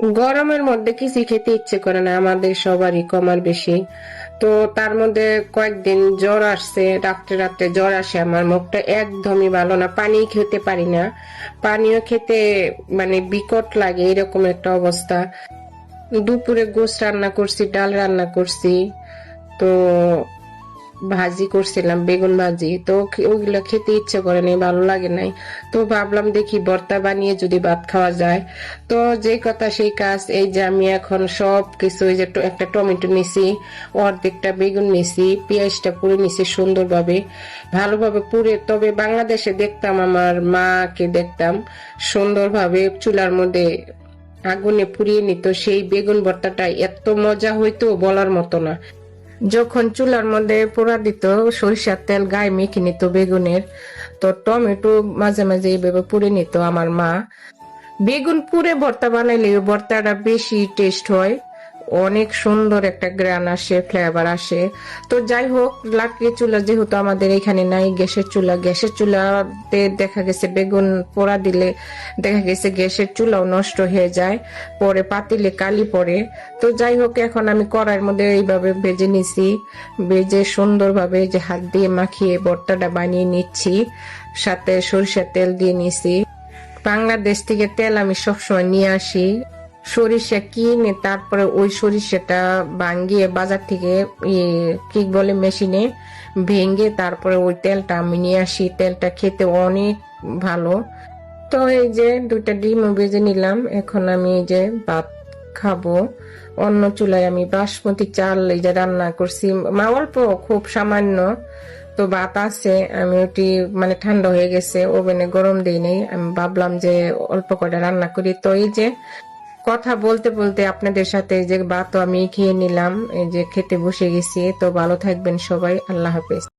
গরমের মধ্যে কিছু খেতে ইচ্ছে করে না আমাদের সবারই, কমার বেশি। তো তার মধ্যে কয়েকদিন জ্বর আসছে, রাত্রে রাত্রে জ্বর আসে, আমার মুখটা একদমই ভালো না, পানি খেতে পারি না, পানিও খেতে মানে বিকট লাগে, এরকম একটা অবস্থা। দুপুরে গোশ রান্না করছি, ডাল রান্না করছি, তো ভাজি করছিলাম, বেগুন ভাজি, তো ওগুলো খেতে ইচ্ছে করে নাই, ভালো লাগে নাই। তো ভাবলাম দেখি ভর্তা বানিয়ে যদি ভাত খাওয়া যায়। তো যে কথা সেই কাজ, এই যে আমি এখন সব কিছু, এই যে একটা টমেটো নিছি, অর্ধেকটা বেগুন নিছি, পেঁয়াজটা পুড়ে নিছি সুন্দরভাবে, ভালোভাবে পুড়ে। তবে বাংলাদেশে দেখতাম, আমার মাকে দেখতাম সুন্দরভাবে চুলার মধ্যে আগুনে পুড়িয়ে নিত, সেই বেগুন ভর্তাটা এত মজা হইতো বলার মতো না। যখন চুলার মধ্যে পোড়া দিত, সরিষার তেল গায়ে মেখে নিত বেগুনের, তো টমেটো মাঝে মাঝে এইভাবে পুড়ে নিত আমার মা। বেগুন পুড়ে ভর্তা বানাইলে ওই ভর্তাটা বেশি টেস্ট হয়, অনেক সুন্দর একটা গ্রান আসে, ফ্লেভার আসে। তো যাই হোক, লাকড়ি চুলা যেহেতু আমাদের এখানে নাই, গ্যাসের চুলা, গ্যাসের চুলাতে দেখা গেছে বেগুন পোড়া দিলে দেখা গেছে গ্যাসের চুলাও নষ্ট হয়ে যায়, পরে পাতিলে কালি পড়ে। তো যাই হোক, এখন আমি কড়াইয়ের মধ্যে এইভাবে ভেজে নিছি, ভেজে সুন্দরভাবে যে হাত দিয়ে মাখিয়ে ভর্তাটা বানিয়ে নিচ্ছি, সাথে সরিষার তেল দিয়ে নিছি। বাংলাদেশ থেকে তেল আমি সবসময় নিয়ে আসি, সরিষা কিনে তারপরে ওই সরিষাটা ভাঙ্গিয়ে বাজার থেকে কি বলে মেশিনে ভেঙে তারপরে ওই তেলটা আমি নিয়ে আসি, তেলটা খেতে অনেক ভালো। তো এই যে দুইটা ডিম ভেজে নিলাম, এখন আমি এই যে ভাত খাবো। অন্য চুলায় আমি বাসমতি চাল এই যে রান্না করছি, অল্প, খুব সামান্য। তো ভাত আছে, আমি ওটি মানে ঠান্ডা হয়ে গেছে, ওভেনে গরম দিই নেই, আমি ভাবলাম যে অল্প করে রান্না করি। তো এই যে কথা বলতে বলতে আপনাদের সাথে এই যে ভাতও আমি খেয়ে নিলাম, এই যে খেতে বসে গেছি। তো ভালো থাকবেন সবাই, আল্লাহ হাফেজ।